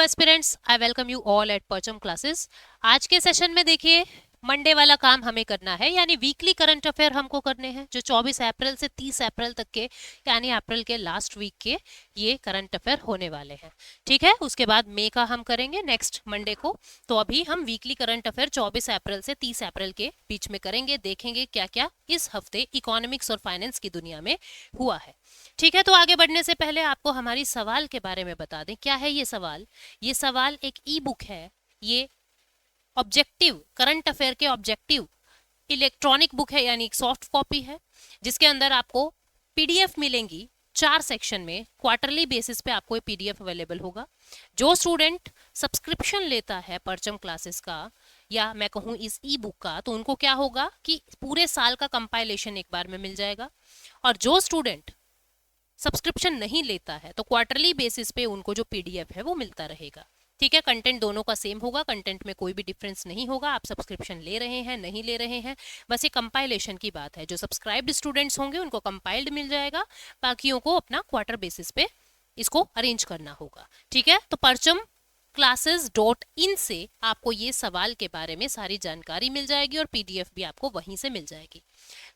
Aspirants, I welcome you all at परचम classes. आज के सेशन में देखिए मंडे वाला काम हमें करना है, यानी वीकली करंट अफेयर हमको करने हैं जो 24 अप्रैल से 30 अप्रैल तक के, यानी अप्रैल के लास्ट वीक के ये करंट अफेयर होने वाले हैं। ठीक है, उसके बाद मई का हम करेंगे नेक्स्ट मंडे को। तो अभी हम वीकली करंट अफेयर 24 अप्रैल से 30 अप्रैल के बीच में करेंगे, देखेंगे क्या क्या इस हफ्ते इकोनॉमिक्स और फाइनेंस की दुनिया में हुआ है। ठीक है, तो आगे बढ़ने से पहले आपको हमारी सवाल के बारे में बता दें। क्या है ये सवाल? ये सवाल एक ई बुक है। ये ऑब्जेक्टिव करंट अफेयर के ऑब्जेक्टिव इलेक्ट्रॉनिक बुक है, यानी एक सॉफ्ट कॉपी है जिसके अंदर आपको पीडीएफ मिलेंगी 4 सेक्शन में। क्वार्टरली बेसिस पे आपको ये पीडीएफ अवेलेबल होगा। जो स्टूडेंट सब्सक्रिप्शन लेता है परचम क्लासेस का, या मैं कहूँ इस ई बुक का, तो उनको क्या होगा कि पूरे साल का कंपाइलेशन एक बार में मिल जाएगा। और जो स्टूडेंट सब्सक्रिप्शन नहीं लेता है तो क्वार्टरली बेसिस पे उनको जो पीडीएफ है वो मिलता रहेगा। ठीक है, कंटेंट दोनों का सेम होगा, कंटेंट में कोई भी डिफरेंस नहीं होगा। आप सब्सक्रिप्शन ले रहे हैं नहीं ले रहे हैं, बस ये कंपाइलेशन की बात है। जो सब्सक्राइब्ड स्टूडेंट्स होंगे उनको कंपाइल्ड मिल जाएगा, बाकियों को अपना क्वार्टर बेसिस पे इसको अरेंज करना होगा। ठीक है, तो परचम classes.in से आपको ये सवाल के बारे में सारी जानकारी मिल जाएगी और पीडीएफ भी आपको वहीं से मिल जाएगी।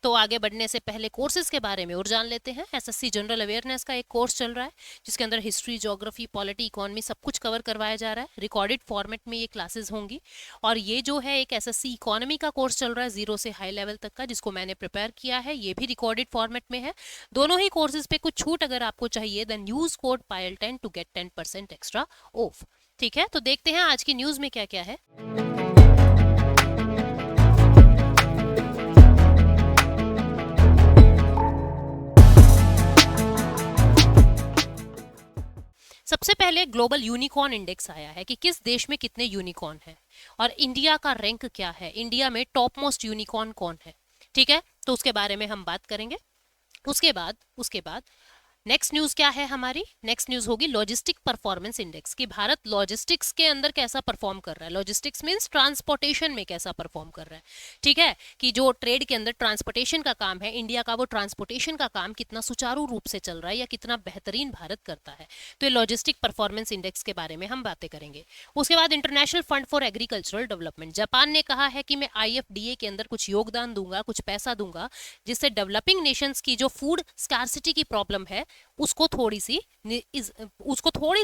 तो आगे बढ़ने से पहले कोर्सेज के बारे में और जान लेते हैं। एसएससी जनरल अवेयरनेस का एक कोर्स चल रहा है जिसके अंदर हिस्ट्री, ज्योग्राफी, पॉलिटी, इकोनॉमी सब कुछ कवर करवाया जा रहा है। रिकॉर्डेड फॉर्मेट में ये क्लासेस होंगी। और ये जो है एक एसएससी इकोनॉमी का कोर्स चल रहा है 0 से हाई लेवल तक का, जिसको मैंने प्रिपेयर किया है। ये भी रिकॉर्डेड फॉर्मेट में है। दोनों ही कोर्सेज पे कुछ छूट अगर आपको चाहिए then use code PAYL10 to get 10% extra off. ठीक है, तो देखते हैं आज की न्यूज में क्या क्या है। सबसे पहले ग्लोबल यूनिकॉर्न इंडेक्स आया है कि किस देश में कितने यूनिकॉर्न हैं और इंडिया का रैंक क्या है, इंडिया में टॉप मोस्ट यूनिकॉर्न कौन है। ठीक है, तो उसके बारे में हम बात करेंगे। उसके बाद नेक्स्ट न्यूज क्या है हमारी? नेक्स्ट न्यूज होगी लॉजिस्टिक परफॉर्मेंस इंडेक्स, कि भारत लॉजिस्टिक्स के अंदर कैसा परफॉर्म कर रहा है। लॉजिस्टिक्स मींस ट्रांसपोर्टेशन में कैसा परफॉर्म कर रहा है। ठीक है, कि जो ट्रेड के अंदर ट्रांसपोर्टेशन का काम है इंडिया का, वो ट्रांसपोर्टेशन का काम कितना सुचारू रूप से चल रहा है या कितना बेहतरीन भारत करता है। तो ये लॉजिस्टिक परफॉर्मेंस इंडेक्स के बारे में हम बातें करेंगे। उसके बाद international fund for agricultural development, Japan ने कहा है कि मैं IFDA के अंदर कुछ योगदान दूंगा, कुछ पैसा दूंगा, जिससे डेवलपिंग नेशंस की जो फूड स्कार्सिटी की प्रॉब्लम है उसको थोड़ी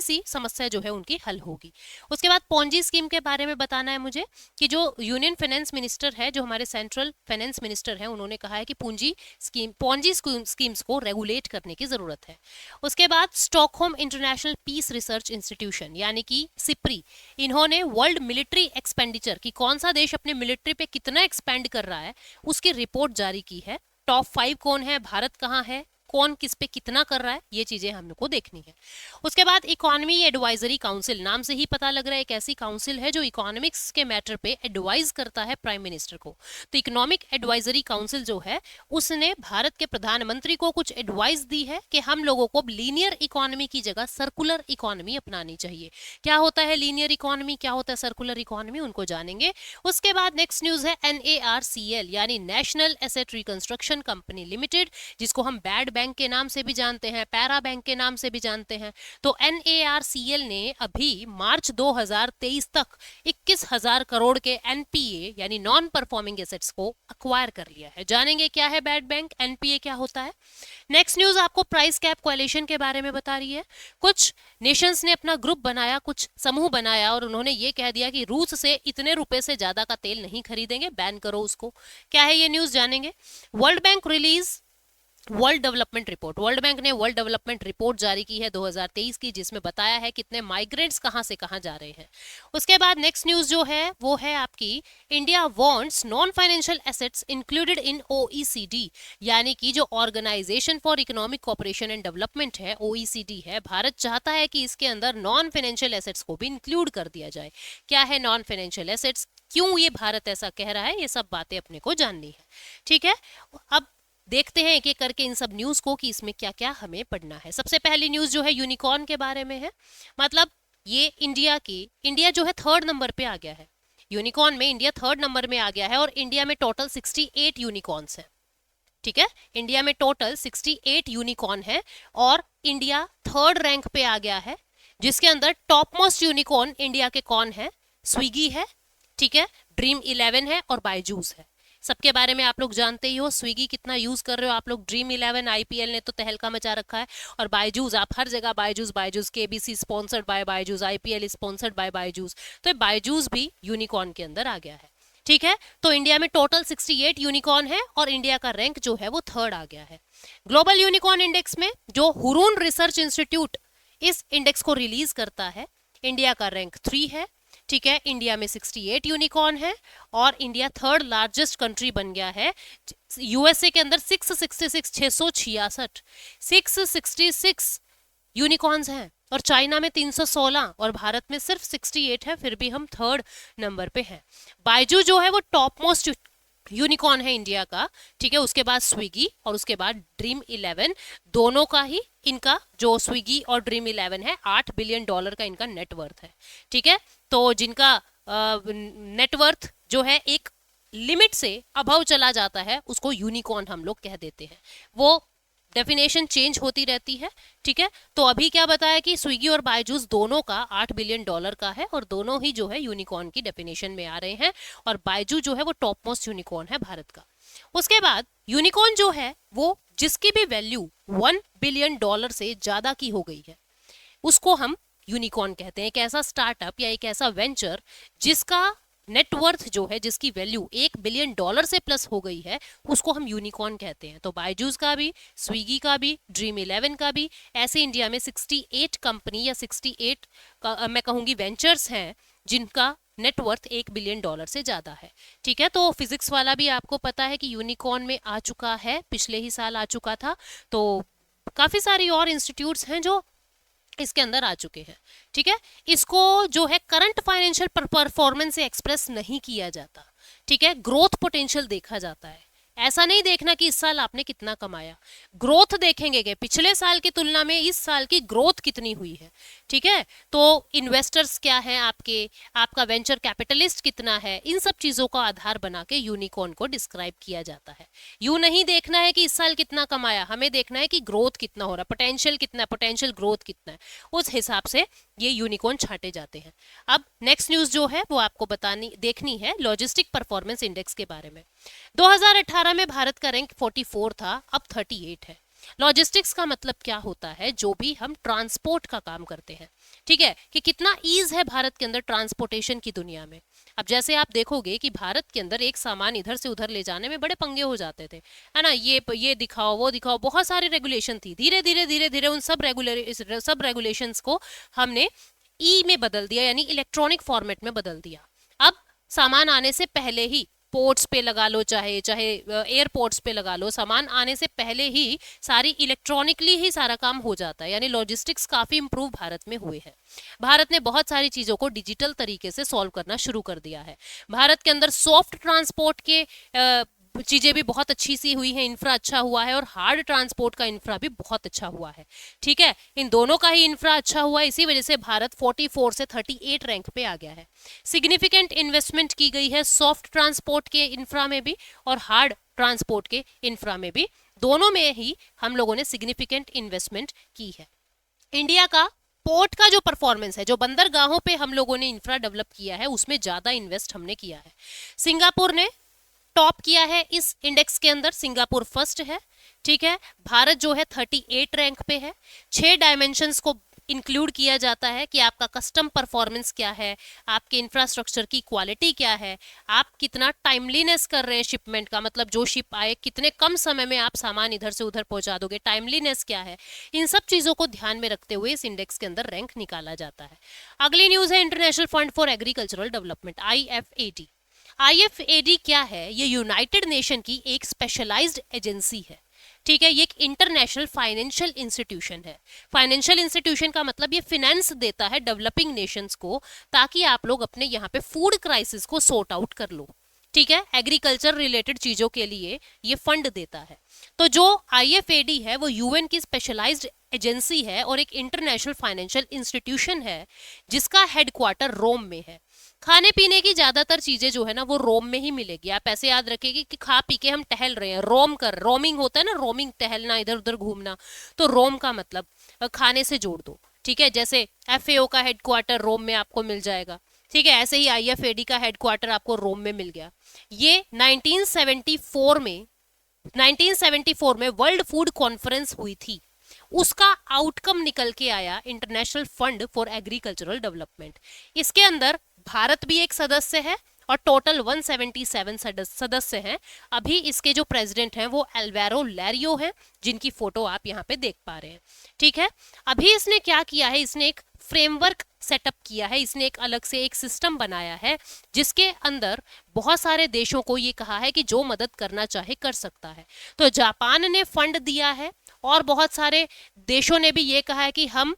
सी समस्या जो है उनकी हल होगी। उसके बाद पॉन्जी स्कीम के बारे में बताना है मुझे, कि जो यूनियन फाइनेंस मिनिस्टर है, जो हमारे सेंट्रल फाइनेंस मिनिस्टर है, उन्होंने कहा है कि पॉन्जी स्कीम्स को रेगुलेट करने की जरूरत है। उसके बाद Stockholm international peace research institution यानी कि सिप्री, इन्होंने वर्ल्ड मिलिट्री एक्सपेंडिचर की कौन सा देश अपने मिलिट्री पे कितना एक्सपेंड कर रहा है उसकी रिपोर्ट जारी की है। टॉप 5 कौन है, भारत कहाँ है, कौन किस पे कितना कर रहा है, ये चीजें हमको देखनी है। उसके बाद इकोनॉमी एडवाइजरी काउंसिल, नाम से ही पता लग रहा है एक ऐसी काउंसिल है जो इकोनॉमिक्स के मैटर पे एडवाइज करता है प्राइम मिनिस्टर को। तो इकोनॉमिक एडवाइजरी काउंसिल जो है उसने भारत के प्रधानमंत्री को कुछ एडवाइस दी है कि हम लोगों को लीनियर इकोनॉमी की जगह सर्कुलर इकोनॉमी अपनानी चाहिए। क्या होता है लीनियर इकोनॉमी, क्या होता है सर्कुलर इकोनॉमी, उनको जानेंगे। उसके बाद नेक्स्ट न्यूज है NARCL यानी national asset reconstruction company limited, जिसको हम बैड बैंक के नाम से भी जानते हैं, पैरा बैंक के नाम से भी जानते हैं। तो NARCL ने अभी मार्च 2023 तक 21,000 करोड़ के NPA यानी नॉन परफॉर्मिंग एसेट्स को अक्वायर कर लिया है। जानेंगे क्या है बैड बैंक, NPA क्या होता है। नेक्स्ट न्यूज आपको प्राइस कैप कोएलिशन के बारे में बता रही है। कुछ नेशंस ने अपना ग्रुप बनाया, कुछ समूह बनाया और उन्होंने ये कह दिया कि रूस से इतने रुपए से ज्यादा का तेल नहीं खरीदेंगे, बैन करो उसको। क्या है ये न्यूज, जानेंगे। World bank release world development report, world bank ने वर्ल्ड डेवलपमेंट रिपोर्ट जारी की है 2023 की, जिसमें बताया है कितने माइग्रेंट्स कहां से कहां जा रहे हैं। उसके बाद नेक्स्ट न्यूज जो है वो है आपकी India wants non financial assets included in OECD, यानी कि जो organisation for economic cooperation and development है, OECD है, भारत चाहता है कि इसके अंदर नॉन फाइनेंशियल एसेट्स को भी इंक्लूड कर दिया जाए। क्या है नॉन फाइनेंशियल एसेट्स, क्यों ये भारत ऐसा कह रहा है, ये सब बातें अपने को जाननी है। ठीक है, अब देखते हैं एक एक करके इन सब न्यूज को कि इसमें क्या क्या हमें पढ़ना है। सबसे पहली न्यूज जो है यूनिकॉर्न के बारे में है। मतलब ये इंडिया जो है 3rd नंबर पे आ गया है। यूनिकॉर्न में इंडिया 3rd नंबर में आ गया है और इंडिया में टोटल 68 यूनिकॉर्न्स है। ठीक है, इंडिया में टोटल 68 यूनिकॉर्न है और इंडिया 3rd रैंक पे आ गया है। जिसके अंदर टॉप मोस्ट यूनिकॉर्न इंडिया के कौन है? स्विगी है, ठीक है, ड्रीम 11 है और बायजूस है। सबके बारे में आप लोग जानते ही हो, स्विगी कितना यूज कर रहे हो आप लोग, ड्रीम 11 आईपीएल ने तो तहलका मचा रखा है, और बायजूस आप हर जगह Byju's Byju's, KBC sponsored by Byju's, IPL sponsored by Byju's, तो बायजूस भी यूनिकॉर्न के अंदर आ गया है। ठीक है, तो इंडिया में टोटल 68 यूनिकॉर्न है और इंडिया का रैंक जो है वो थर्ड आ गया है। ग्लोबल यूनिकॉर्न इंडेक्स में जो हुरून रिसर्च इंस्टीट्यूट इस इंडेक्स को रिलीज करता है, इंडिया का रैंक 3 है। ठीक है, इंडिया में 68 यूनिकॉर्न है और इंडिया थर्ड लार्जेस्ट कंट्री बन गया है। यूएसए के अंदर 666 यूनिकॉर्न्स हैं और चाइना में 316 और भारत में सिर्फ 68 है, फिर भी हम थर्ड नंबर पे हैं। बायजू जो है वो टॉप मोस्ट यूनिकॉर्न है इंडिया का। ठीक है, उसके बाद स्विगी और उसके बाद ड्रीम 11, दोनों का ही इनका जो स्विगी और ड्रीम 11 है $8 बिलियन का इनका नेटवर्थ है। ठीक है, तो जिनका नेटवर्थ जो है एक लिमिट से अबव चला जाता है उसको यूनिकॉर्न हम लोग कह देते हैं। वो डेफिनेशन चेंज होती रहती है। ठीक है, तो अभी क्या बताया कि स्विगी और बायजूस दोनों का $8 बिलियन का है और दोनों ही जो है यूनिकॉर्न की डेफिनेशन में आ रहे हैं, और बायजू जो है वो टॉप मोस्ट यूनिकॉर्न है भारत का। उसके बाद यूनिकॉर्न जो है वो जिसकी भी वैल्यू $1 बिलियन से ज्यादा की हो गई है उसको हम यूनिकॉर्न कहते हैं। एक ऐसा स्टार्टअप या एक ऐसा वेंचर जिसका नेटवर्थ जो है, जिसकी वैल्यू $1 बिलियन से प्लस हो गई है, उसको हम यूनिकॉर्न कहते हैं। तो बायजूस का भी, स्विगी का भी, ड्रीम 11 का भी, ऐसे इंडिया में 68 कंपनी या 68 मैं कहूंगी वेंचर्स हैं जिनका नेटवर्थ $1 बिलियन से ज्यादा है। ठीक है, तो फिजिक्स वाला भी आपको पता है कि यूनिकॉर्न में आ चुका है, पिछले ही साल आ चुका था। तो काफी सारी और इंस्टीट्यूट्स हैं जो इसके अंदर आ चुके हैं। ठीक है, इसको जो है करंट फाइनेंशियल परफॉर्मेंस से एक्सप्रेस नहीं किया जाता। ठीक है, ग्रोथ पोटेंशियल देखा जाता है। ऐसा नहीं देखना कि इस साल आपने कितना कमाया, ग्रोथ देखेंगे कि पिछले साल की तुलना में इस साल की ग्रोथ कितनी हुई है। ठीक है, तो इन्वेस्टर्स क्या है आपके, आपका वेंचर कैपिटलिस्ट कितना है, इन सब चीजों का आधार बना के यूनिकॉर्न को डिस्क्राइब किया जाता है। यूं नहीं देखना है कि इस साल कितना कमाया, हमें देखना है कि ग्रोथ कितना हो रहा, पोटेंशियल कितना है, पोटेंशियल ग्रोथ कितना है, उस हिसाब से ये यूनिकॉर्न छाटे जाते हैं। अब नेक्स्ट न्यूज जो है वो आपको देखनी है लॉजिस्टिक परफॉर्मेंस इंडेक्स के बारे में। 2018 में भारत का रैंक 44 था, अब 38 है। लॉजिस्टिक्स का मतलब क्या होता है? जो भी हम ट्रांसपोर्ट का काम करते हैं। ठीक है, कि कितना ईज है भारत के अंदर ट्रांसपोर्टेशन की दुनिया में। अब जैसे आप देखोगे कि भारत के अंदर एक सामान इधर से उधर ले जाने में बड़े पंगे हो जाते थे, है ना, ये दिखाओ वो दिखाओ, बहुत सारी रेगुलेशन थी। धीरे धीरे उन सब रेगुलेशंस को हमने ई में बदल दिया, यानी इलेक्ट्रॉनिक फॉर्मेट में बदल दिया। अब सामान आने से पहले ही पोर्ट्स पे लगा लो, चाहे एयरपोर्ट्स पे लगा लो, सामान आने से पहले ही सारी इलेक्ट्रॉनिकली ही सारा काम हो जाता है। यानी लॉजिस्टिक्स काफी इंप्रूव भारत में हुए हैं। भारत ने बहुत सारी चीजों को डिजिटल तरीके से सॉल्व करना शुरू कर दिया है। भारत के अंदर सॉफ्ट ट्रांसपोर्ट के चीजें भी बहुत अच्छी सी हुई हैं, इंफ्रा अच्छा हुआ है, और हार्ड ट्रांसपोर्ट का इंफ्रा भी बहुत अच्छा हुआ है। ठीक है, इन दोनों का ही इंफ्रा अच्छा हुआ है, इसी वजह से भारत 44 से 38 रैंक पे आ गया है। सिग्निफिकेंट इन्वेस्टमेंट की गई है सॉफ्ट ट्रांसपोर्ट के इंफ्रा में भी और हार्ड ट्रांसपोर्ट के इंफ्रा में भी, दोनों में ही हम लोगों ने सिग्निफिकेंट इन्वेस्टमेंट की है। इंडिया का पोर्ट का जो परफॉर्मेंस है, जो बंदरगाहों पे हम लोगों ने इंफ्रा डेवलप किया है, उसमें ज्यादा इन्वेस्ट हमने किया है। सिंगापुर ने टॉप किया है इस इंडेक्स के अंदर, सिंगापुर फर्स्ट है। ठीक है, भारत जो है 38 रैंक पे है। 6 डायमेंशंस को इंक्लूड किया जाता है कि आपका कस्टम परफॉर्मेंस क्या है, आपके इंफ्रास्ट्रक्चर की क्वालिटी क्या है, आप कितना टाइमलीनेस कर रहे हैं शिपमेंट का, मतलब जो शिप आए कितने कम समय में आप सामान इधर से उधर पहुंचा दोगे, टाइमलीनेस क्या है। इन सब चीजों को ध्यान में रखते हुए इस इंडेक्स के अंदर रैंक निकाला जाता है। अगली न्यूज है international fund for agricultural development, IFAD। IFAD क्या है? ये यूनाइटेड नेशन की एक स्पेशलाइज्ड एजेंसी है। ठीक है, ये एक इंटरनेशनल फाइनेंशियल इंस्टीट्यूशन है। फाइनेंशियल इंस्टीट्यूशन का मतलब ये फिनेंस देता है डेवलपिंग नेशंस को, ताकि आप लोग अपने यहाँ पे फूड क्राइसिस को सॉर्ट आउट कर लो। ठीक है, एग्रीकल्चर रिलेटेड चीजों के लिए ये फंड देता है। तो जो IFAD है वो यूएन की स्पेशलाइज्ड एजेंसी है और एक इंटरनेशनल फाइनेंशियल इंस्टीट्यूशन है जिसका हेडक्वार्टर रोम में है। खाने पीने की ज्यादातर चीजें जो है ना वो रोम में ही मिलेगी। आप ऐसे याद रखेंगे कि खा पी के हम टहल रहे हैं, रोमिंग होता है ना, रोमिंग, टहलना, इधर उधर घूमना, तो रोम का मतलब खाने से जोड़ दो। ठीक है, जैसे FAO का हेडक्वार्टर रोम में आपको मिल जाएगा, ठीक है, ऐसे ही IFAD का हेडक्वार्टर आपको रोम में मिल गया। ये 1974 में वर्ल्ड फूड कॉन्फ्रेंस हुई थी, उसका आउटकम निकल के आया international fund for agricultural development. इसके अंदर भारत भी एक सदस्य है और टोटल 177 सदस्य हैं। अभी इसके जो प्रेसिडेंट हैं वो एल्वेरो लैरियो हैं, जिनकी फोटो आप यहाँ पे देख पा रहे हैं, ठीक है। अभी इसने क्या किया है, इसने एक फ्रेमवर्क सेटअप किया है, इसने एक अलग से एक सिस्टम बनाया है जिसके अंदर बहुत सारे देशों को ये कहा है कि जो मदद करना चाहे कर सकता है। तो जापान ने फंड दिया है और बहुत सारे देशों ने भी ये कहा है कि हम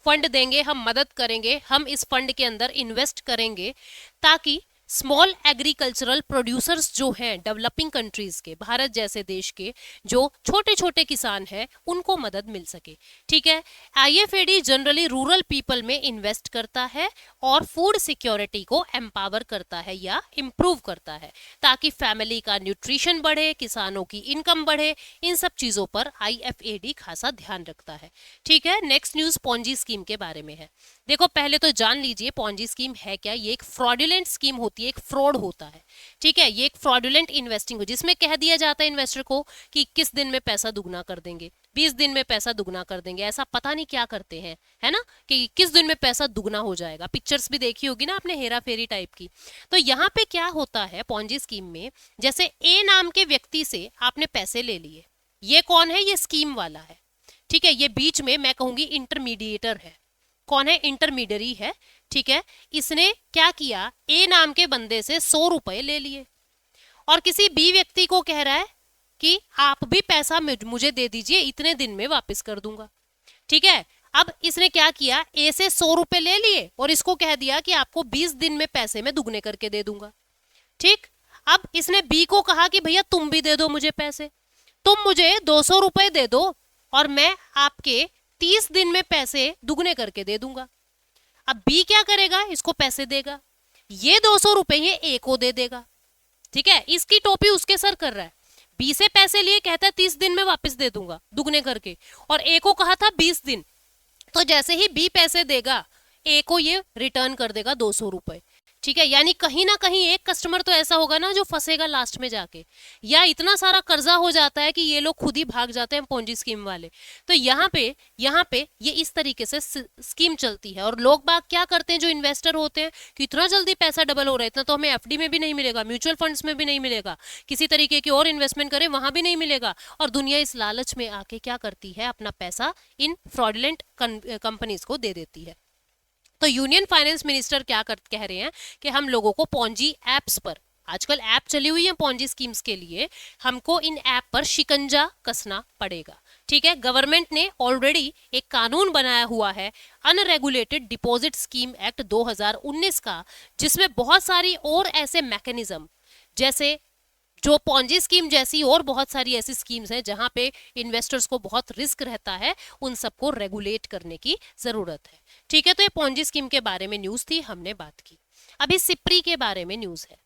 फंड देंगे, हम मदद करेंगे, हम इस फंड के अंदर इन्वेस्ट करेंगे ताकि स्मॉल एग्रीकल्चरल प्रोड्यूसर्स जो हैं डेवलपिंग कंट्रीज के, भारत जैसे देश के जो छोटे छोटे किसान हैं, उनको मदद मिल सके, ठीक है। IFAD जनरली रूरल पीपल में इन्वेस्ट करता है और फूड सिक्योरिटी को एम्पावर करता है या इम्प्रूव करता है ताकि फैमिली का न्यूट्रिशन बढ़े, किसानों की इनकम बढ़े, इन सब चीजों पर IFAD खासा ध्यान रखता है, ठीक है। नेक्स्ट न्यूज पॉन्जी स्कीम के बारे में है। देखो पहले तो जान लीजिए पॉन्जी स्कीम है क्या। ये एक फ्रॉडुलेंट स्कीम होती है, एक फ्रॉड होता है, ठीक है। ये एक फ्रॉडुलेंट इन्वेस्टिंग हो जिसमें कह दिया जाता है इन्वेस्टर को कि 21 दिन में पैसा दुगना कर देंगे, 20 दिन में पैसा दुगना कर देंगे, ऐसा पता नहीं क्या करते हैं, है ना, कि 21 दिन में पैसा दुगना हो जाएगा। पिक्चर्स भी देखी होगी ना आपने, हेरा फेरी टाइप की। तो यहाँ पे क्या होता है पॉन्जी स्कीम में, जैसे A नाम के व्यक्ति से आपने पैसे ले लिए, ये कौन है, ये स्कीम वाला है, ठीक है। ये बीच में मैं कहूंगी इंटरमीडिएटर है, कौन है, इंटरमीडियरी है, ठीक है। इसने क्या किया, A नाम के बंदे से 100 रुपए ले लिए और किसी B व्यक्ति को कह रहा है कि आप भी पैसा मुझे दे दीजिए, इतने दिन में वापस कर दूंगा, ठीक है। अब इसने क्या किया, A से 100 रुपए ले लिए और इसको कह दिया कि आपको 20 दिन में पैसे में दुगने करके दे दूंगा, ठीक। अब इसने B को कहा कि भैया तुम भी दे दो मुझे पैसे, तुम मुझे 200 रुपए दे दो और मैं आपके 30 दिन में पैसे दुगने करके दे दूंगा। अब B क्या करेगा, इसको पैसे देगा, ये 200 रुपए ये A को दे देगा, ठीक है। इसकी टोपी उसके सर कर रहा है, B से पैसे लिए, कहता है 30 दिन में वापस दे दूंगा दुगने करके, और A को कहा था 20 दिन। तो जैसे ही B पैसे देगा A को ये रिटर्न कर देगा 200 रुपए, ठीक है। यानी कहीं ना कहीं एक कस्टमर तो ऐसा होगा ना जो फंसेगा लास्ट में जाके, या इतना सारा कर्जा हो जाता है कि ये लोग खुद ही भाग जाते हैं पोंजी स्कीम वाले। तो यहाँ पे ये इस तरीके से स्कीम चलती है। और लोग बाग क्या करते हैं, जो इन्वेस्टर होते हैं, कि इतना जल्दी पैसा डबल हो रहा है, इतना तो हमें FD में भी नहीं मिलेगा, म्यूचुअल फंड्स में भी नहीं मिलेगा, किसी तरीके की और इन्वेस्टमेंट करें वहां भी नहीं मिलेगा, और दुनिया इस लालच में आके क्या करती है, अपना पैसा इन फ्रॉडुलेंट कंपनीज को दे देती है। तो यूनियन फाइनेंस मिनिस्टर क्या कह रहे हैं कि हम लोगों को पॉन्जी एप्स पर, आजकल ऐप चली हुई है पॉन्जी स्कीम्स के लिए, हमको इन ऐप पर शिकंजा कसना पड़ेगा, ठीक है। गवर्नमेंट ने ऑलरेडी एक कानून बनाया हुआ है, अनरेगुलेटेड डिपॉजिट स्कीम एक्ट 2019 का, जिसमें बहुत सारी और ऐसे मैकेनिज्म, जैसे जो पॉन्जी स्कीम जैसी और बहुत सारी ऐसी स्कीम्स हैं जहां पे इन्वेस्टर्स को बहुत रिस्क रहता है, उन सबको रेगुलेट करने की जरूरत है, ठीक है। तो ये पॉन्जी स्कीम के बारे में न्यूज थी, हमने बात की। अभी सिप्री के बारे में न्यूज है।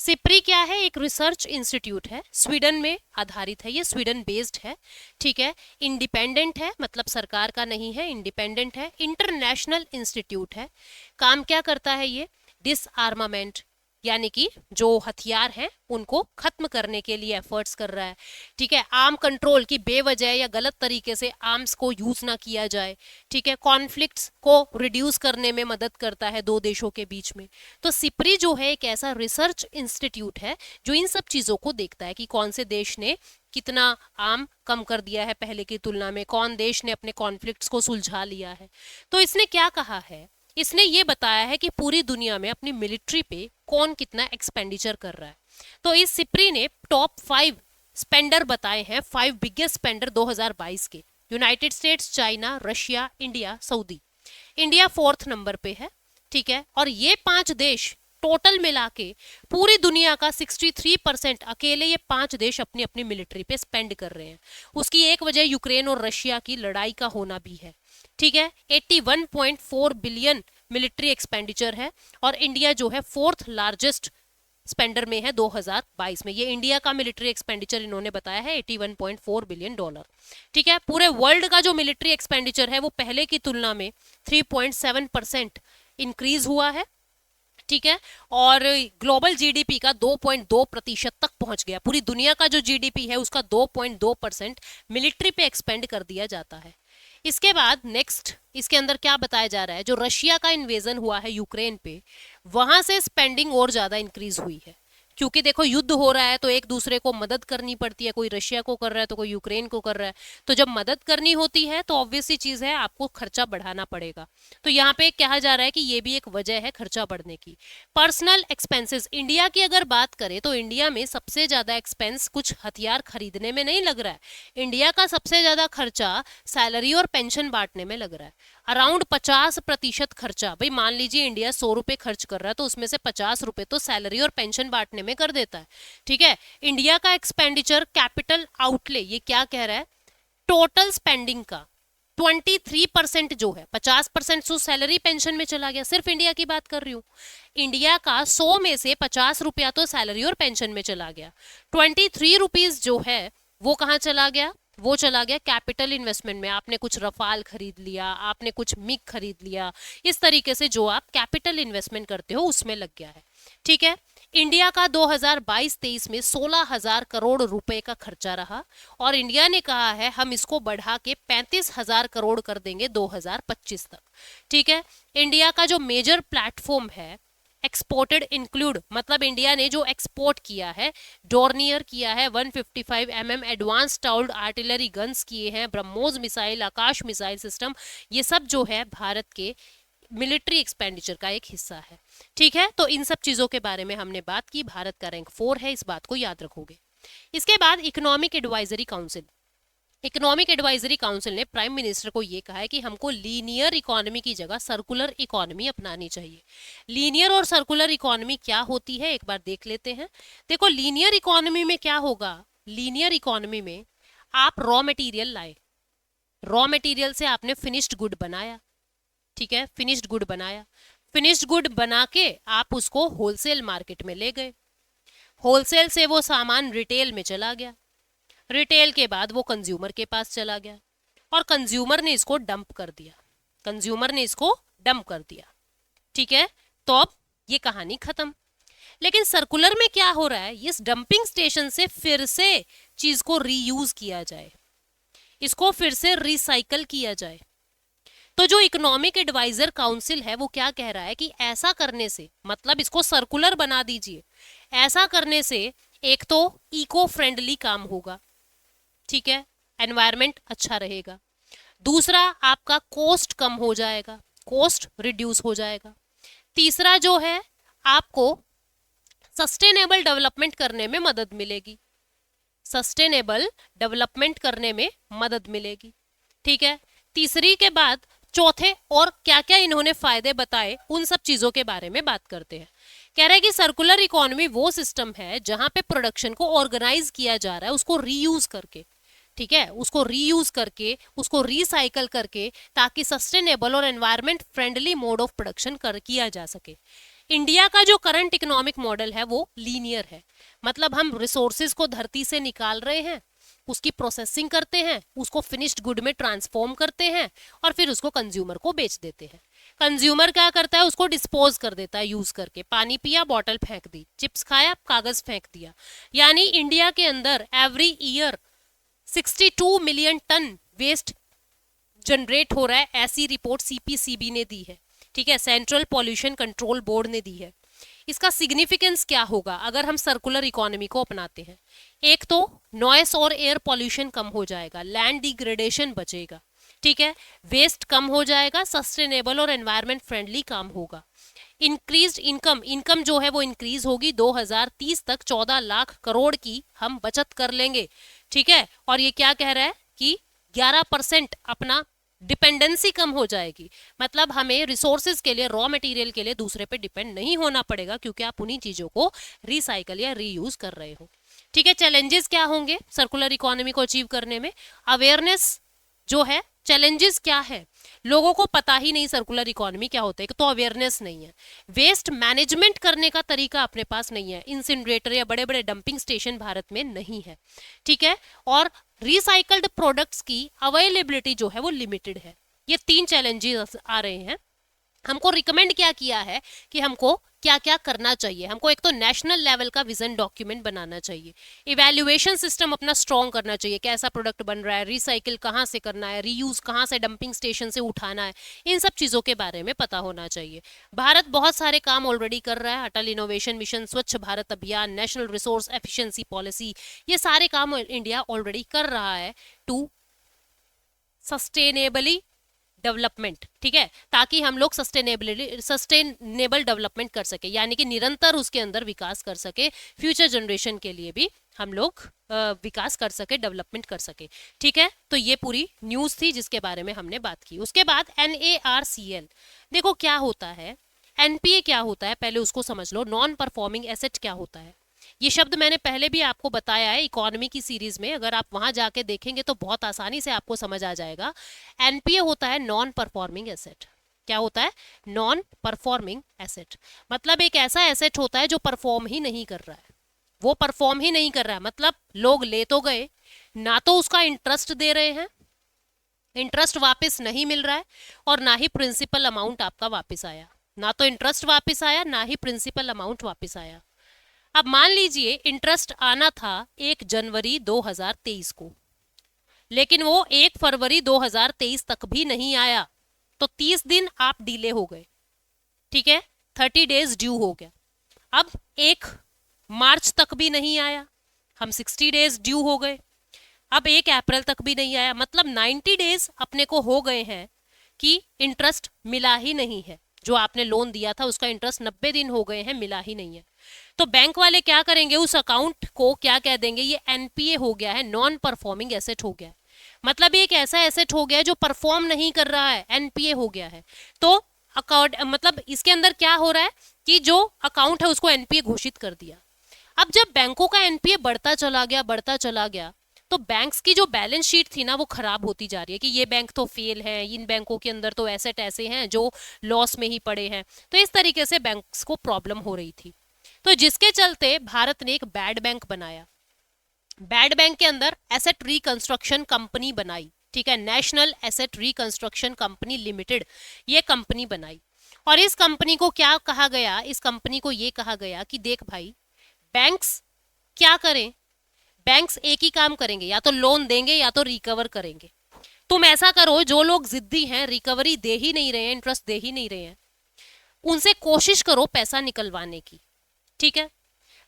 सिप्री क्या है, एक रिसर्च इंस्टीट्यूट है, स्वीडन में आधारित है, ये स्वीडन बेस्ड है, ठीक है। इंडिपेंडेंट है, मतलब सरकार का नहीं है, इंडिपेंडेंट है, इंटरनेशनल इंस्टीट्यूट है। काम क्या करता है ये, डिसआर्मामेंट, यानी कि जो हथियार हैं उनको खत्म करने के लिए एफर्ट्स कर रहा है, ठीक है। आर्म कंट्रोल की बेवजह या गलत तरीके से आर्म्स को यूज ना किया जाए, ठीक है। कॉन्फ्लिक्ट्स को रिड्यूस करने में मदद करता है दो देशों के बीच में। तो सिप्री जो है एक ऐसा रिसर्च इंस्टीट्यूट है जो इन सब चीजों को देखता है कि कौन से देश ने कितना आर्म कम कर दिया है पहले की तुलना में, कौन देश ने अपने कॉन्फ्लिक्ट्स को सुलझा लिया है। तो इसने क्या कहा है, इसने ये बताया है कि पूरी दुनिया में अपनी मिलिट्री पे कौन कितना एक्सपेंडिचर कर रहा है। तो इस सिप्री ने टॉप 5 स्पेंडर बताए हैं, 5 बिगेस्ट स्पेंडर 2022 के, United states, China, Russia, India, Saudi. India 4th number पे है, ठीक है। और ये 5 देश टोटल मिला के पूरी दुनिया का 63% अकेले ये 5 देश अपनी अपनी मिलिट्री पे स्पेंड कर रहे हैं। उसकी एक वजह यूक्रेन और रशिया की लड़ाई का होना भी है, ठीक है। 81.4 बिलियन मिलिट्री एक्सपेंडिचर है और इंडिया जो है 4th लार्जेस्ट स्पेंडर में है 2022 में। ये इंडिया का मिलिट्री एक्सपेंडिचर इन्होंने बताया है 81.4 बिलियन डॉलर। ठीक है, पूरे वर्ल्ड का जो मिलिट्री एक्सपेंडिचर है वो पहले की तुलना में 3.7% इंक्रीज हुआ है। ठीक है, और ग्लोबल जीडीपी का 2.2% तक पहुंच गया। पूरी दुनिया का जो जीडीपी है उसका 2.2% मिलिट्री पे एक्सपेंड कर दिया जाता है। इसके बाद नेक्स्ट इसके अंदर क्या बताया जा रहा है, जो रशिया का इन्वेजन हुआ है यूक्रेन पे, वहां से स्पेंडिंग और ज्यादा इंक्रीज हुई है। क्योंकि देखो युद्ध हो रहा है तो एक दूसरे को मदद करनी पड़ती है, कोई रशिया को कर रहा है तो कोई यूक्रेन को कर रहा है, तो जब मदद करनी होती है तो ऑब्वियस सी चीज है आपको खर्चा बढ़ाना पड़ेगा। तो यहाँ पे कहा जा रहा है कि ये भी एक वजह है खर्चा बढ़ने की। पर्सनल एक्सपेंसेस, इंडिया की अगर बात करें तो इंडिया में सबसे ज्यादा एक्सपेंस कुछ हथियार खरीदने में नहीं लग रहा है। इंडिया का सबसे ज्यादा खर्चा सैलरी और पेंशन बांटने में लग रहा है। अराउंड 50% खर्चा, भाई मान लीजिए इंडिया 100 रुपए खर्च कर रहा है तो उसमें से 50 रुपए तो सैलरी और पेंशन बांटने में कर देता है। ठीक है, इंडिया का एक्सपेंडिचर कैपिटल आउटले, ये क्या कह रहा है, टोटल स्पेंडिंग का 23% जो है, 50% तो सैलरी पेंशन में चला गया। सिर्फ इंडिया की बात कर रही हूं, इंडिया का 100 में से 50 रुपया तो सैलरी और पेंशन में चला गया। 23 रुपीज जो है वो कहाँ चला गया, वो चला गया कैपिटल इन्वेस्टमेंट में। आपने कुछ रफाल खरीद लिया, आपने कुछ मिग खरीद लिया, इस तरीके से जो आप कैपिटल इन्वेस्टमेंट करते हो उसमें लग गया है। ठीक है, इंडिया का 2022-23 में 16,000 करोड़ रुपए का खर्चा रहा और इंडिया ने कहा है हम इसको बढ़ा के 35,000 करोड़ कर देंगे 2025 तक। ठीक है, इंडिया का जो मेजर प्लेटफॉर्म है एक्सपोर्टेड इंक्लूड, मतलब इंडिया ने जो एक्सपोर्ट किया है, डोर्नियर किया है, 155 mm एडवांस टाउल्ड आर्टिलरी गन्स किए हैं, ब्रह्मोस मिसाइल, आकाश मिसाइल सिस्टम, ये सब जो है भारत के मिलिट्री एक्सपेंडिचर का एक हिस्सा है। ठीक है, तो इन सब चीजों के बारे में हमने बात की। भारत का रैंक 4 है, इस बात को याद रखोगे। इसके बाद economic advisory council, economic advisory council ने प्राइम मिनिस्टर को यह कहा है कि हमको लीनियर इकोनॉमी की जगह सर्कुलर इकोनॉमी अपनानी चाहिए। लीनियर और सर्कुलर इकोनॉमी क्या होती है एक बार देख लेते हैं। देखो लीनियर इकोनॉमी में क्या होगा, लीनियर इकोनॉमी में आप रॉ मटेरियल लाए, रॉ मटेरियल से आपने फिनिश्ड गुड बनाया। ठीक है, फिनिश्ड गुड बनाया, फिनिश्ड गुड बना के आप उसको होलसेल मार्केट में ले गए, होलसेल से वो सामान रिटेल में चला गया, रिटेल के बाद वो कंज्यूमर के पास चला गया और कंज्यूमर ने इसको डंप कर दिया, कंज्यूमर ने इसको डंप कर दिया। ठीक है, तो अब ये कहानी खत्म। लेकिन सर्कुलर में क्या हो रहा है, इस डंपिंग स्टेशन से फिर से चीज को रीयूज किया जाए, इसको फिर से रिसाइकल किया जाए। तो जो इकोनॉमिक एडवाइजर काउंसिल है वो क्या कह रहा है कि ऐसा करने से, मतलब इसको सर्कुलर बना दीजिए, ऐसा करने से एक तो इको फ्रेंडली काम होगा, ठीक है, एनवायरमेंट अच्छा रहेगा, दूसरा आपका कॉस्ट कम हो जाएगा, कॉस्ट रिड्यूस हो जाएगा, तीसरा जो है आपको सस्टेनेबल डेवलपमेंट करने में मदद मिलेगी, सस्टेनेबल डेवलपमेंट करने में मदद मिलेगी। ठीक है, तीसरी के बाद चौथे और क्या क्या इन्होंने फायदे बताए उन सब चीजों के बारे में बात करते हैं। कह रहे हैं कि सर्कुलर इकोनॉमी वो सिस्टम है जहां पे प्रोडक्शन को ऑर्गेनाइज किया जा रहा है, उसको रीयूज करके, ठीक है, उसको रीयूज करके, उसको रिसाइकल करके, ताकि सस्टेनेबल और environment friendly mode of production किया जा सके। इंडिया का जो करंट इकोनॉमिक मॉडल है वो लीनियर है, मतलब हम रिसोर्सेज को धरती से निकाल रहे हैं, उसकी प्रोसेसिंग करते हैं, उसको फिनिश्ड गुड में ट्रांसफॉर्म करते हैं और फिर उसको कंज्यूमर को बेच देते हैं। कंज्यूमर क्या करता है, उसको डिस्पोज कर देता है यूज करके, पानी पिया बॉटल फेंक दी, चिप्स खाया कागज फेंक दिया। यानी इंडिया के अंदर every year 62 million ton waste generate हो रहा है, ऐसी रिपोर्ट सीपीसीबी ने दी है, ठीक है, सेंट्रल पॉल्यूशन कंट्रोल बोर्ड ने दी है। इसका सिग्निफिकेंस क्या होगा अगर हम सर्कुलर इकोनॉमी को अपनाते हैं? एक तो नॉइस और एयर पॉल्यूशन कम हो जाएगा, लैंड डिग्रेडेशन बचेगा, ठीक है, वेस्ट कम हो जाएगा, सस्टेनेबल और एनवायरमेंट फ्रेंडली काम होगा। इंक्रीज्ड इनकम, इनकम जो है वो इंक्रीज होगी, 2030 तक 14 लाख करोड़ की हम बचत कर लेंगे, ठीक है। और ये क्या कह रहा है कि 11% अपना डिपेंडेंसी कम हो जाएगी, मतलब हमें रिसोर्सेज के लिए, रॉ मटेरियल के लिए दूसरे पे डिपेंड नहीं होना पड़ेगा, क्योंकि आप उन्हीं चीजों को रिसाइकल या रीयूज कर रहे हो, ठीक है। चैलेंजेस क्या होंगे सर्कुलर इकोनॉमी को अचीव करने में? अवेयरनेस जो है, चैलेंजेस क्या है? लोगों को पता ही नहीं सर्कुलर इकोनॉमी क्या होता है, तो अवेयरनेस नहीं है, वेस्ट मैनेजमेंट करने का तरीका अपने पास नहीं है, इंसिनरेटर या बड़े बड़े डंपिंग स्टेशन भारत में नहीं है, ठीक है, और रिसाइकल्ड प्रोडक्ट्स की अवेलेबिलिटी जो है वो लिमिटेड है। ये 3 चैलेंजेस आ रहे हैं। हमको रिकमेंड क्या किया है कि हमको क्या क्या करना चाहिए। हमको एक तो नेशनल लेवल का विजन डॉक्यूमेंट बनाना चाहिए, इवैल्यूएशन सिस्टम अपना स्ट्रॉन्ग करना चाहिए, कैसा प्रोडक्ट बन रहा है, रिसाइकिल कहाँ से करना है, रीयूज कहाँ से डंपिंग स्टेशन से उठाना है, इन सब चीज़ों के बारे में पता होना चाहिए। भारत बहुत सारे काम ऑलरेडी कर रहा है, अटल इनोवेशन मिशन, स्वच्छ भारत अभियान, नेशनल रिसोर्स एफिशिएंसी पॉलिसी, ये सारे काम इंडिया ऑलरेडी कर रहा है टू सस्टेनेबली डेवलपमेंट, ठीक है, ताकि हम लोग सस्टेनेबल डेवलपमेंट कर सके, यानी कि निरंतर उसके अंदर विकास कर सके, फ्यूचर जनरेशन के लिए भी हम लोग विकास कर सके, डेवलपमेंट कर सके, ठीक है। तो ये पूरी न्यूज थी जिसके बारे में हमने बात की। उसके बाद NARCL, देखो क्या होता है, NPA क्या होता है, पहले उसको समझ लो। नॉन परफॉर्मिंग एसेट क्या होता है, ये शब्द मैंने पहले भी आपको बताया है इकोनॉमी की सीरीज में, अगर आप वहां जाके देखेंगे तो बहुत आसानी से आपको समझ आ जाएगा। NPA होता है नॉन परफॉर्मिंग एसेट। क्या होता है? नॉन परफॉर्मिंग एसेट, मतलब एक ऐसा एसेट होता है जो परफॉर्म ही नहीं कर रहा है, वो परफॉर्म ही नहीं कर रहा है, मतलब लोग ले तो गए, ना तो उसका इंटरेस्ट दे रहे हैं, इंटरेस्ट वापस नहीं मिल रहा है, और ना ही प्रिंसिपल अमाउंट आपका वापस आया, ना तो इंटरेस्ट वापस आया, ना ही प्रिंसिपल अमाउंट वापस आया। अब मान लीजिए इंटरेस्ट आना था 1 जनवरी 2023 को, लेकिन वो 1 फरवरी 2023 तक भी नहीं आया, तो 30 दिन आप डिले हो गए, ठीक है, 30 डेज ड्यू हो गया। अब 1 मार्च तक भी नहीं आया, हम 60 डेज ड्यू हो गए। अब 1 अप्रैल तक भी नहीं आया, मतलब 90 डेज अपने को हो गए हैं कि इंटरेस्ट मिला ही नहीं है, जो आपने लोन दिया था उसका इंटरेस्ट 90 दिन हो गए हैं, मिला ही नहीं है। तो बैंक वाले क्या करेंगे, उस अकाउंट को क्या कह देंगे, ये NPA हो गया है, नॉन परफॉर्मिंग एसेट हो गया है, मतलब एक ऐसा एसेट हो गया है जो परफॉर्म नहीं कर रहा है, NPA हो गया है। तो अकाउंट मतलब इसके अंदर क्या हो रहा है कि जो अकाउंट है उसको NPA घोषित कर दिया। अब जब बैंकों का NPA बढ़ता चला गया, बढ़ता चला गया, तो बैंक्स की जो बैलेंस शीट थी ना वो खराब होती जा रही है कि ये बैंक तो फेल है, इन बैंकों के अंदर तो एसेट ऐसे हैं जो लॉस में ही पड़े हैं, तो इस तरीके से बैंक्स को प्रॉब्लम हो रही थी। तो जिसके चलते भारत ने एक बैड बैंक बनाया, बैड बैंक के अंदर एसेट रिकंस्ट्रक्शन कंपनी बनाई, ठीक है, national asset reconstruction company limited, ये कंपनी बनाई। और इस कंपनी को क्या कहा गया, इस कंपनी को ये कहा गया कि देख भाई, बैंक्स क्या करें, बैंक्स एक ही काम करेंगे, या तो लोन देंगे या तो रिकवर करेंगे। तुम ऐसा करो, जो लोग जिद्दी हैं, रिकवरी दे ही नहीं रहे हैं, इंटरेस्ट दे ही नहीं रहे हैं, उनसे कोशिश करो पैसा निकलवाने की, ठीक है।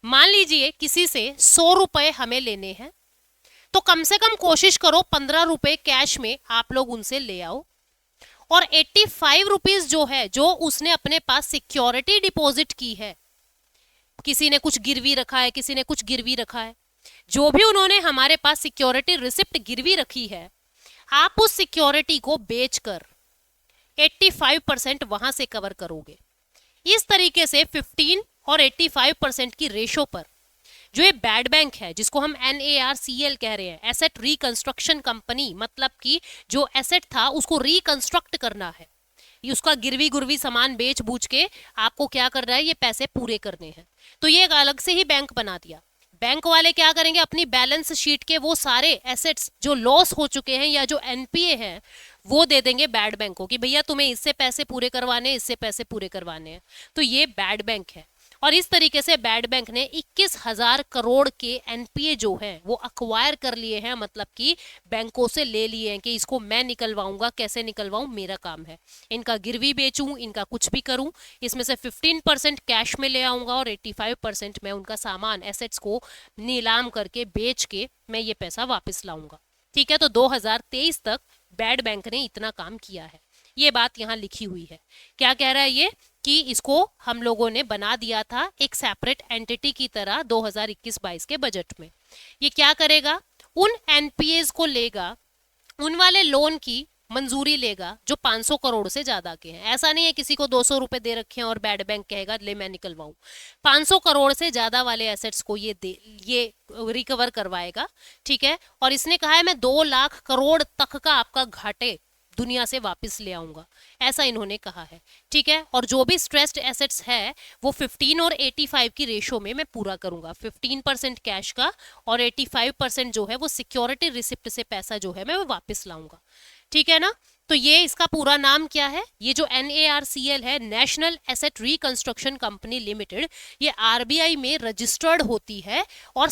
मान लीजिए किसी से 100 रुपए हमें लेने हैं, तो कम से कम कोशिश करो 15 रुपए कैश में आप लोग उनसे ले आओ, और 85 रुपीज जो है, जो उसने अपने पास सिक्योरिटी डिपॉजिट की है, किसी ने कुछ गिरवी रखा है, किसी ने कुछ गिरवी रखा है, जो भी उन्होंने हमारे पास सिक्योरिटी रिसिप्ट गिरवी रखी है, आप उस सिक्योरिटी को बेचकर 85% वहां से कवर करोगे। इस तरीके से 15 और 85% की रेशो पर जो ये बैड बैंक है, जिसको हम NARCL कह रहे हैं, एसेट रिकंस्ट्रक्शन कंपनी, मतलब कि जो एसेट था उसको रिकंस्ट्रक्ट करना है, उसका गिरवी गुरवी सामान बेच बूझ के आपको क्या कर रहा है, ये पैसे पूरे करने हैं। तो ये एक अलग से ही बैंक बना दिया। बैंक वाले क्या करेंगे, अपनी बैलेंस शीट के वो सारे एसेट्स जो लॉस हो चुके हैं या जो NPA हैं वो दे देंगे बैड बैंक को कि भैया तुम्हें इससे पैसे पूरे करवाने हैं, इससे पैसे पूरे करवाने हैं। तो ये बैड बैंक है। और इस तरीके से बैड बैंक ने 21,000 करोड़ के NPA जो हैं वो अक्वायर कर लिए हैं, मतलब कि बैंकों से ले लिए हैं कि इसको मैं निकलवाऊंगा, कैसे निकलवाऊं, मेरा काम है, इनका गिरवी बेचूं, इनका कुछ भी करूं, इसमें से 15% कैश में ले आऊंगा और 85% मैं उनका सामान एसेट्स को नीलाम करके बेच के मैं ये पैसा वापस लाऊंगा, ठीक है। तो 2023 तक बैड बैंक ने इतना काम किया है, ये बात यहाँ लिखी हुई है। क्या कह रहा है ये कि इसको हम लोगों ने बना दिया था एक सेपरेट एंटिटी की तरह 2021-22 के बजट में। ये क्या करेगा, उन NPAs को लेगा, उन वाले लोन की मंजूरी लेगा जो 500 करोड़ से ज्यादा के हैं। ऐसा नहीं है किसी को 200 रुपए दे रखे हैं और बैड बैंक कहेगा ले मैं निकलवाऊं। 500 करोड़ से ज्यादा वाले एसेट्स को ये रिकवर करवाएगा, ठीक है। और इसने कहा है मैं 2 लाख करोड़ तक का आपका घाटे दुनिया से वापस ले आऊंगा, ऐसा इन्होंने कहा है। ठीक है, और जो भी स्ट्रेस्ड एसेट्स है वो 15 और 85 की रेशो में मैं पूरा करूंगा, 15% कैश का और 85% जो है वो सिक्योरिटी रिसिप्ट से पैसा जो है मैं वो वापस लाऊंगा। ठीक है ना। तो ये इसका पूरा नाम क्या है, ये जो NARCL है, national asset reconstruction company limited, ये RBI में रजिस्टर्ड होती है। और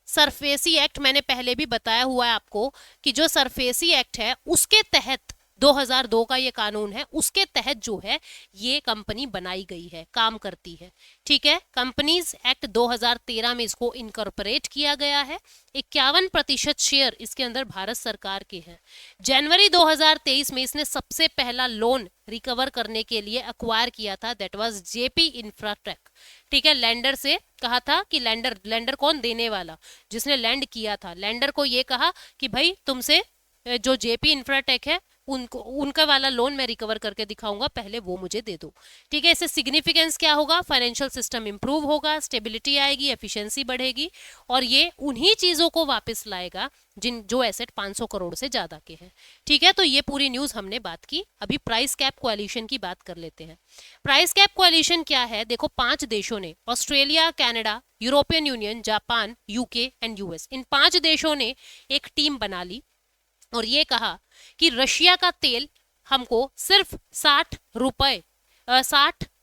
सरफेसी एक्ट मैंने पहले भी बताया हुआ है आपको कि जो सरफेसी एक्ट है उसके तहत 2002 का ये कानून है, उसके तहत जो है ये कंपनी बनाई गई है, काम करती है। ठीक है, कंपनीज एक्ट 2013 में इसको इनकॉर्पोरेट किया गया है। 51% शेयर इसके अंदर भारत सरकार के हैं। जनवरी 2023 में इसने सबसे पहला लोन रिकवर करने के लिए अक्वायर किया था, दैट वाज JP इंफ्राटेक। ठीक है, लेंडर से कहा था कि लेंडर कौन, देने वाला, जिसने लैंड किया था, लेंडर को ये कहा कि भाई तुमसे जो JP इंफ्राटेक है उनका वाला लोन मैं रिकवर करके दिखाऊंगा, पहले वो मुझे दे दो। ठीक है, इससे सिग्निफिकेंस क्या होगा, फाइनेंशियल सिस्टम इंप्रूव होगा, स्टेबिलिटी आएगी, एफिशिएंसी बढ़ेगी, और ये उन्हीं चीजों को वापस लाएगा जो एसेट 500 करोड़ से ज्यादा के हैं। ठीक है, तो ये पूरी न्यूज हमने बात की। अभी प्राइस कैप कोएलिशन की बात कर लेते हैं। प्राइस कैप कोएलिशन क्या है, देखो 5 देशों ने, Australia, Canada, European union, Japan, UK and US, इन 5 देशों ने एक टीम बना ली और ये कहा कि रशिया का तेल हमको सिर्फ 60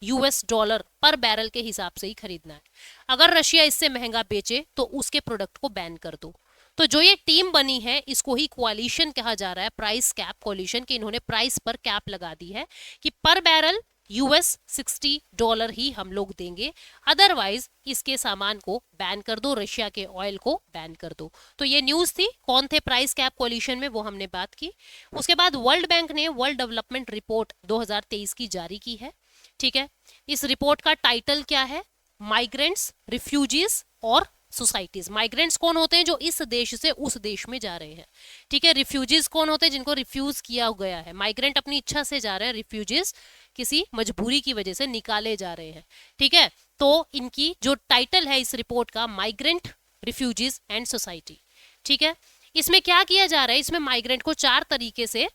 US डॉलर पर बैरल के हिसाब से ही खरीदना है। अगर रशिया इससे महंगा बेचे तो उसके प्रोडक्ट को बैन कर दो। तो जो ये टीम बनी है इसको ही कोalition कहा जा रहा है, प्राइस कैप कोalition, कि इन्होंने प्राइस पर कैप लगा दी है कि पर बैरल $60 ही हम लोग देंगे, अदरवाइज इसके सामान को बैन कर दो, रशिया के ऑयल को बैन कर दो। तो ये न्यूज थी। कौन थे प्राइस कैप कोएलिशन में, वो हमने बात की। उसके बाद वर्ल्ड बैंक ने वर्ल्ड डेवलपमेंट रिपोर्ट 2023 की जारी की है। ठीक है, इस रिपोर्ट का टाइटल क्या है, माइग्रेंट्स, रिफ्यूजीज और सोसाइटीज। माइग्रेंट्स कौन होते हैं, जो इस देश से उस देश में जा रहे हैं। ठीक है, रिफ्यूजीज कौन होते हैं, जिनको रिफ्यूज किया गया है। माइग्रेंट अपनी इच्छा से जा रहे हैं, रिफ्यूजीज किसी मजबूरी की वजह से निकाले जा रहे हैं। ठीक है, तो इनकी जो टाइटल है इस रिपोर्ट का, माइग्रेंट, रिफ्यूजीज एंड सोसाइटी। ठीक है, इसमें क्या किया जा रहा है, इसमें माइग्रेंट को 4 तरीके से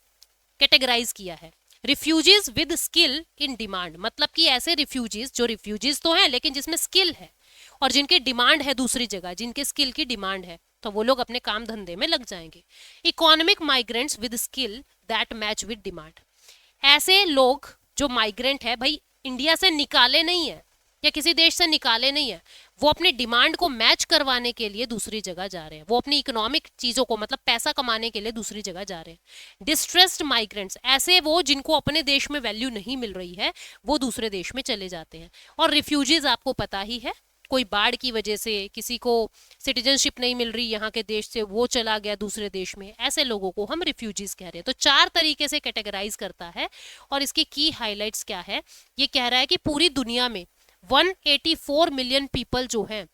कैटेगराइज किया है। Refugees with skill in demand, मतलब कि ऐसे रिफ्यूजीज जो रिफ्यूजीज तो हैं लेकिन जिसमें स्किल है और जिनकी डिमांड है दूसरी जगह, जिनके स्किल की डिमांड है, तो वो लोग अपने काम धंधे में लग जाएंगे। Economic migrants with skill that match with demand, ऐसे लोग जो माइग्रेंट है भाई इंडिया से निकाले नहीं है या किसी देश से निकाले नहीं है, वो अपनी डिमांड को मैच करवाने के लिए दूसरी जगह जा रहे हैं, वो अपनी इकोनॉमिक चीजों को मतलब पैसा कमाने के लिए दूसरी जगह जा रहे हैं। डिस्ट्रेस्ड माइग्रेंट्स, ऐसे वो जिनको अपने देश में वैल्यू नहीं मिल रही है वो दूसरे देश में चले जाते हैं। और रिफ्यूजीज आपको पता ही है, कोई बाढ़ की वजह से किसी को सिटीजनशिप नहीं मिल रही यहाँ के देश से, वो चला गया दूसरे देश में, ऐसे लोगों को हम रिफ्यूजीज कह रहे हैं। तो 4 तरीके से कैटेगराइज करता है। और इसकी की हाइलाइट्स क्या है, ये कह रहा है कि पूरी दुनिया में 184 मिलियन पीपल जो हैं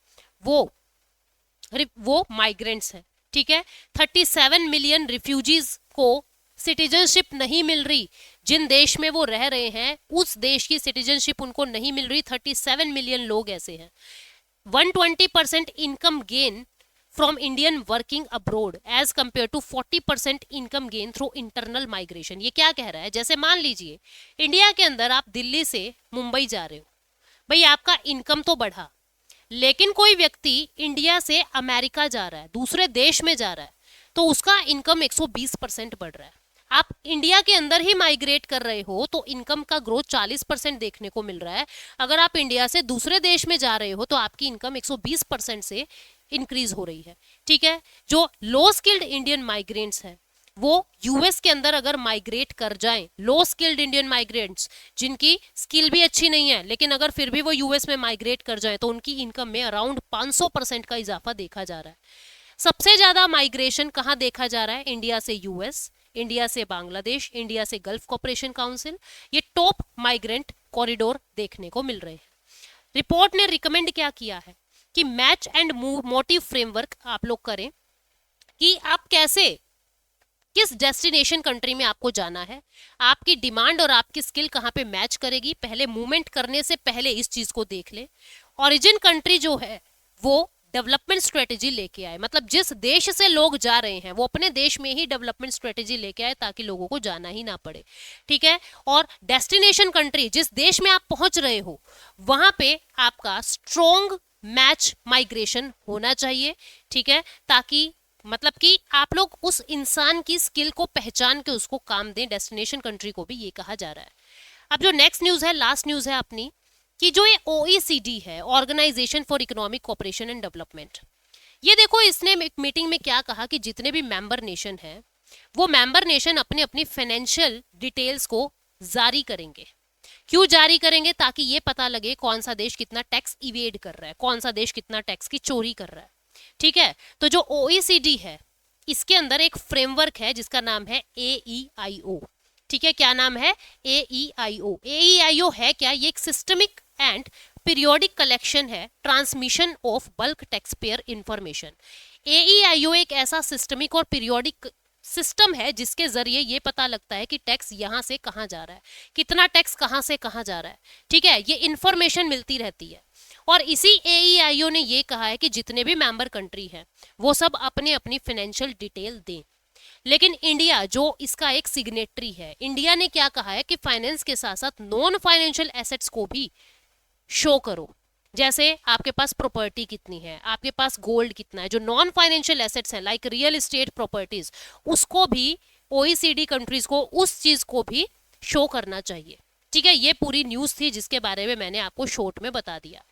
वो माइग्रेंट्स हैं। ठीक है, 37 मिलियन रिफ्यूजीज को सिटीजनशिप नहीं मिल रही, जिन देश में वो रह रहे हैं उस देश की सिटीजनशिप उनको नहीं मिल रही, 37 मिलियन लोग ऐसे हैं। 120% income gain from Indian working abroad as compare to 40% income gain through internal migration. ये क्या कह रहा है, जैसे मान लीजिए इंडिया के अंदर आप दिल्ली से मुंबई जा रहे हो, भाई आपका इनकम तो बढ़ा, लेकिन कोई व्यक्ति इंडिया से अमेरिका जा रहा है, दूसरे देश में जा रहा है, तो उसका इनकम 120% बढ़ रहा है। आप इंडिया के अंदर ही माइग्रेट कर रहे हो तो इनकम का ग्रोथ 40% देखने को मिल रहा है। अगर आप इंडिया से दूसरे देश में जा रहे हो तो आपकी इनकम 120% से इंक्रीज हो रही है। ठीक है, जो लो स्किल्ड इंडियन माइग्रेंट्स हैं वो यूएस के अंदर अगर माइग्रेट कर जाएं, लो स्किल्ड इंडियन माइग्रेंट्स जिनकी स्किल भी अच्छी नहीं है लेकिन अगर फिर भी वो यूएस में माइग्रेट कर जाएं तो उनकी इनकम में अराउंड 500% का इजाफा देखा जा रहा है। सबसे ज्यादा माइग्रेशन कहाँ देखा जा रहा है, इंडिया से यूएस, इंडिया से बांग्लादेश, इंडिया से गल्फ कॉपरेशन काउंसिल, ये टॉप माइग्रेंट कॉरिडोर देखने को मिल रहे हैं। रिपोर्ट ने रिकमेंड क्या किया है कि मैच एंड मोटिव फ्रेमवर्क आप लोग करें कि आप कैसे, किस डेस्टिनेशन कंट्री में आपको जाना है, आपकी डिमांड और आपकी स्किल कहाँ पे मैच करेगी। पहले मूवमेंट करने से पहले इस चीज को देख ले। ओरिजिन कंट्री जो है वो डेवलपमेंट स्ट्रेटेजी लेके आए, मतलब जिस देश से लोग जा रहे हैं वो अपने देश में ही डेवलपमेंट स्ट्रेटेजी लेके आए ताकि लोगों को जाना ही ना पड़े, ठीक है। और डेस्टिनेशन कंट्री, जिस देश में आप पहुंच रहे हो वहां पे आपका स्ट्रॉन्ग मैच माइग्रेशन होना चाहिए, ठीक है, ताकि मतलब कि आप लोग उस इंसान की स्किल को पहचान के उसको काम दें। डेस्टिनेशन कंट्री को भी ये कहा जा रहा है। अब जो नेक्स्ट न्यूज है, लास्ट न्यूज है अपनी, कि जो ये OECD है, organisation for economic cooperation and development, ये देखो इसने एक मीटिंग में क्या कहा कि जितने भी मेंबर नेशन है वो मेंबर नेशन अपने अपनी फाइनेंशियल डिटेल्स को जारी करेंगे। क्यों जारी करेंगे? ताकि ये पता लगे कौन सा देश कितना टैक्स इवेड कर रहा है, कौन सा देश कितना टैक्स की चोरी कर रहा है, ठीक है। तो जो OECD है इसके अंदर एक फ्रेमवर्क है जिसका नाम है AEIO, ठीक है। क्या नाम है? AEIO। AEIO है क्या? ये एक सिस्टमिक एंड पीरियोडिक कलेक्शन है, transmission of bulk tax payer information. AEIO एक ऐसा सिस्टमिक और पीरियोडिक सिस्टम है जिसके जरिए ये पता लगता है कि टैक्स यहाँ से कहाँ जा रहा है, कितना टैक्स कहाँ से कहाँ जा रहा है, ठीक है। ये इंफॉर्मेशन मिलती रहती है। और इसी AEIO ने ये कहा है कि जितने भी मेंबर कंट्री हैं वो सब अपने अपनी फाइनेंशियल डिटेल दें। लेकिन इंडिया जो इसका एक सिग्नेटरी है, इंडिया ने क्या कहा है कि फाइनेंस के साथ साथ नॉन फाइनेंशियल एसेट्स को भी शो करो। जैसे आपके पास प्रॉपर्टी कितनी है, आपके पास गोल्ड कितना है, जो नॉन फाइनेंशियल एसेट्स हैं लाइक रियल एस्टेट प्रॉपर्टीज, उसको भी OECD कंट्रीज को उस चीज को भी शो करना चाहिए, ठीक है। ये पूरी न्यूज थी जिसके बारे में मैंने आपको शॉर्ट में बता दिया।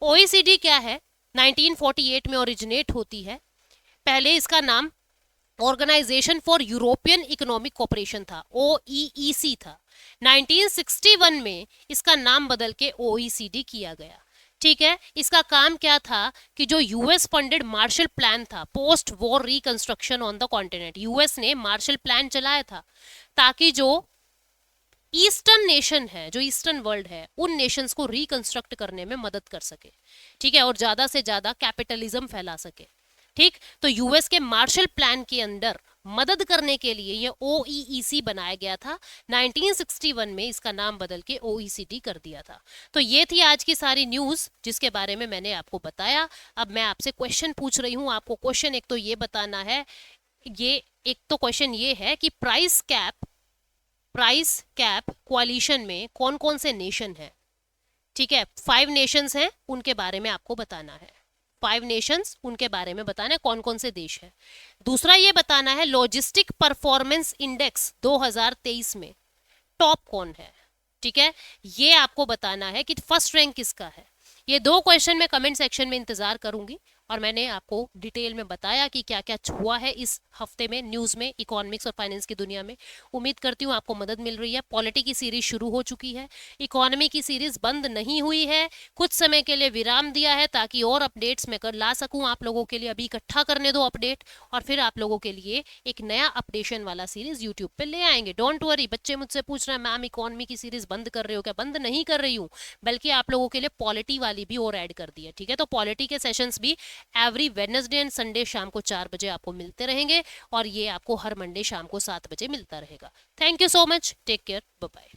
OECD क्या है? 1948 में ओरिजिनेट होती है। पहले इसका नाम organisation for European economic cooperation था, OEEC था। 1961 में इसका नाम बदल के OECD किया गया, ठीक है। इसका काम क्या था कि जो US फंडेड मार्शल प्लान था, post war reconstruction on the continent, US ने मार्शल प्लान चलाया था ताकि जो ईस्टर्न नेशन है, जो ईस्टर्न वर्ल्ड है, उन नेशंस को रिकंस्ट्रक्ट करने में मदद कर सके, ठीक है, और ज्यादा से ज्यादा कैपिटलिज्म फैला सके, ठीक। तो US के मार्शल प्लान के अंदर मदद करने के लिए ये OEEC बनाया गया था। 1961 में इसका नाम बदल के OECD कर दिया था। तो ये थी आज की सारी न्यूज जिसके बारे में मैंने आपको बताया। अब मैं आपसे क्वेश्चन पूछ रही हूँ, आपको क्वेश्चन एक तो ये बताना है, ये एक तो क्वेश्चन ये है कि प्राइस कैप कोalition में कौन कौन से नेशन है, ठीक है। 5 नेशंस हैं, उनके बारे में आपको बताना है। 5 नेशंस, उनके बारे में बताना है कौन कौन से देश है। दूसरा ये बताना है लॉजिस्टिक परफॉर्मेंस इंडेक्स 2023 में टॉप कौन है, ठीक है। ये आपको बताना है कि फर्स्ट रैंक किसका है। ये 2 क्वेश्चन मैं कमेंट सेक्शन में इंतजार करूंगी और मैंने आपको डिटेल में बताया कि क्या क्या हुआ है इस हफ्ते में न्यूज में, इकोनॉमिक्स और फाइनेंस की दुनिया में। उम्मीद करती हूँ आपको मदद मिल रही है। पॉलिटी की सीरीज शुरू हो चुकी है, इकोनॉमी की सीरीज बंद नहीं हुई है, कुछ समय के लिए विराम दिया है ताकि और अपडेट्स मैं कर ला सकूं आप लोगों के लिए। अभी इकट्ठा करने दो अपडेट और फिर आप लोगों के लिए एक नया अपडेशन वाला सीरीज यूट्यूब पे ले आएंगे। Don't worry. बच्चे मुझसे पूछ रहे हैं मैम इकोनॉमी की सीरीज बंद कर रहे हो क्या? बंद नहीं कर रही हूँ, बल्कि आप लोगों के लिए पॉलिटी वाली भी और ऐड कर दी है, ठीक है। तो पॉलिटी के सेशंस भी एवरी वेडनेसडे एंड संडे शाम को 4 बजे आपको मिलते रहेंगे और ये आपको हर मंडे शाम को 7 बजे मिलता रहेगा। Thank you so much, take care, bye bye.